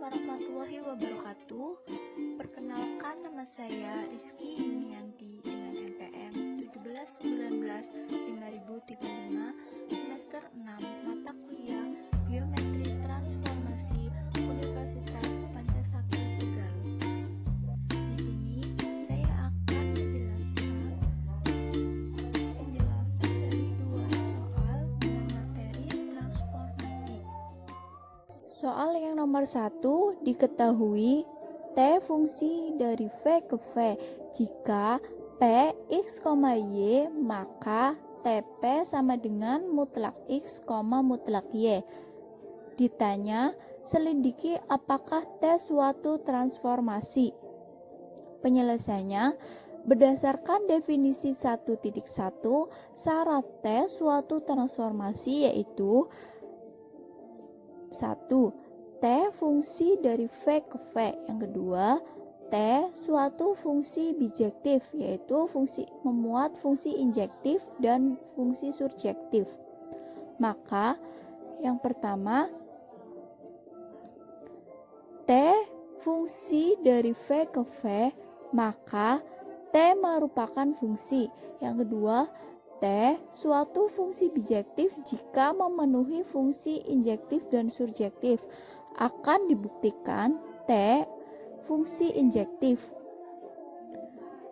warahmatullahi wabarakatuh. Perkenalkan, nama saya Rizky Yunianti dengan NPM 1719-5035 semester 6 mata kuliah Geometri Transformasi Universitas Pancasakti Tegal. Di sini saya akan penjelasan dari dua soal dengan materi transformasi. Soal yang nomor 1, diketahui T fungsi dari V ke V. Jika P X, Y, maka TP sama dengan mutlak X, mutlak Y. Ditanya, selidiki apakah T suatu transformasi. Penyelesaiannya, berdasarkan definisi 1.1, syarat T suatu transformasi yaitu 1. T fungsi dari V ke V. Yang kedua, T suatu fungsi bijektif, yaitu memuat fungsi injektif dan fungsi surjektif. Maka yang pertama, T fungsi dari V ke V, maka T merupakan fungsi. Yang kedua, T suatu fungsi bijektif jika memenuhi fungsi injektif dan surjektif. Akan dibuktikan T fungsi injektif.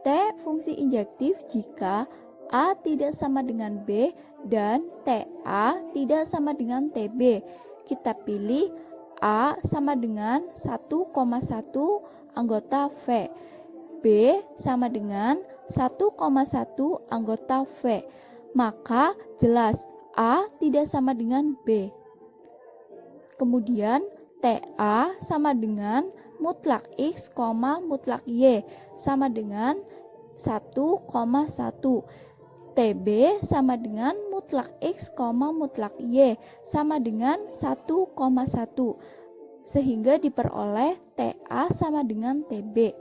T fungsi injektif jika A tidak sama dengan B dan TA tidak sama dengan TB. Kita pilih A sama dengan 1,1 anggota V. B sama dengan 1,1 anggota V. Maka jelas A tidak sama dengan B. Kemudian TA sama dengan mutlak X, mutlak Y sama dengan 1,1. TB sama dengan mutlak X, mutlak Y sama dengan 1,1. Sehingga diperoleh TA sama dengan TB.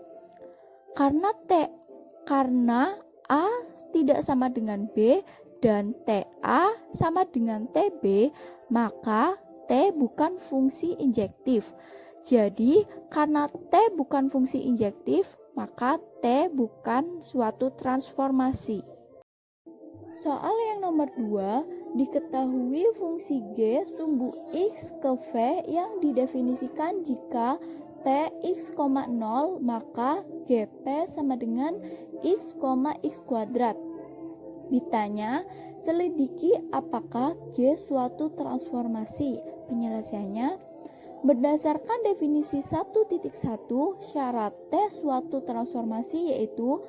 Karena A tidak sama dengan B dan TA sama dengan TB, maka T bukan fungsi injektif. Jadi, karena T bukan fungsi injektif, maka T bukan suatu transformasi. Soal yang nomor 2, diketahui fungsi G sumbu X ke V yang didefinisikan jika P X, 0, maka GP sama dengan X, X kuadrat. Ditanya, selidiki apakah G suatu transformasi. Penyelesaiannya, berdasarkan definisi 1.1, syarat T suatu transformasi yaitu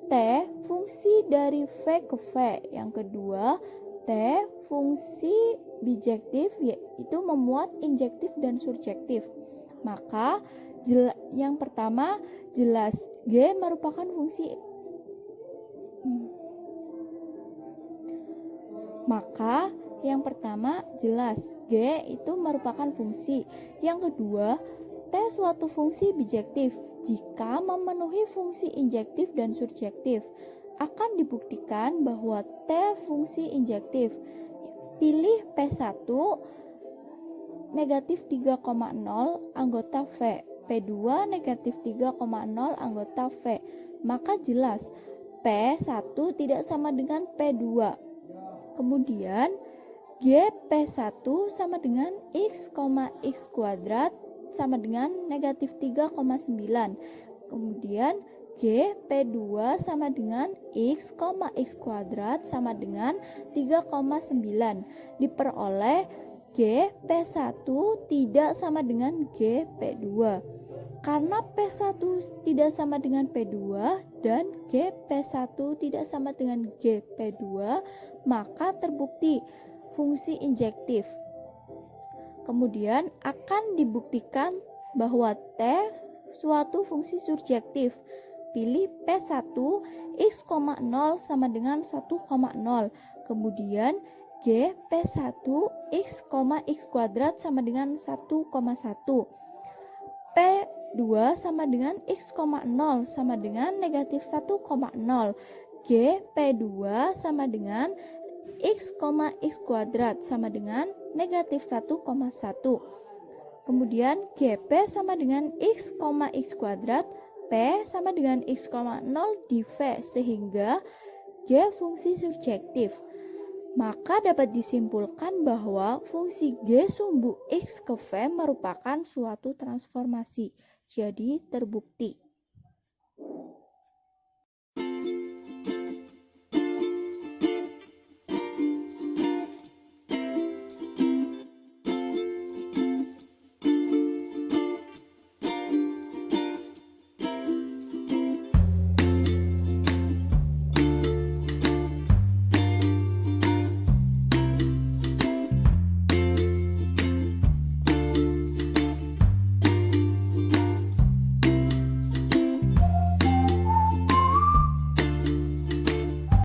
T fungsi dari V ke V. Yang kedua, T fungsi bijektif yaitu memuat injektif dan surjektif. Maka yang pertama jelas G merupakan fungsi. Maka yang pertama jelas G itu merupakan fungsi. Yang kedua, T suatu fungsi bijektif jika memenuhi fungsi injektif dan surjektif. Akan dibuktikan bahwa T fungsi injektif. Pilih P1 negatif 3,0 anggota V, P2 negatif 3,0 anggota V. Maka jelas P1 tidak sama dengan P2. Kemudian GP1 sama dengan X, X kuadrat sama dengan negatif 3,9. Kemudian GP2 sama dengan X, X kuadrat sama dengan 3,9. Diperoleh GP1 tidak sama dengan GP2. Karena P1 tidak sama dengan P2 dan GP1 tidak sama dengan GP2, maka terbukti fungsi injektif. Kemudian akan dibuktikan bahwa T suatu fungsi surjektif. Pilih P1 X, 0 sama dengan 1,0. Kemudian GP1 X, X kuadrat sama dengan 1,1. P2 sama dengan X, 0 sama dengan negatif 1,0. GP2 sama dengan X, X kuadrat sama dengan negatif 1,1. Kemudian GP sama dengan X, X kuadrat, P sama dengan X, 0 di V, sehingga G fungsi surjektif. Maka dapat disimpulkan bahwa fungsi G sumbu X ke V merupakan suatu transformasi. Jadi terbukti.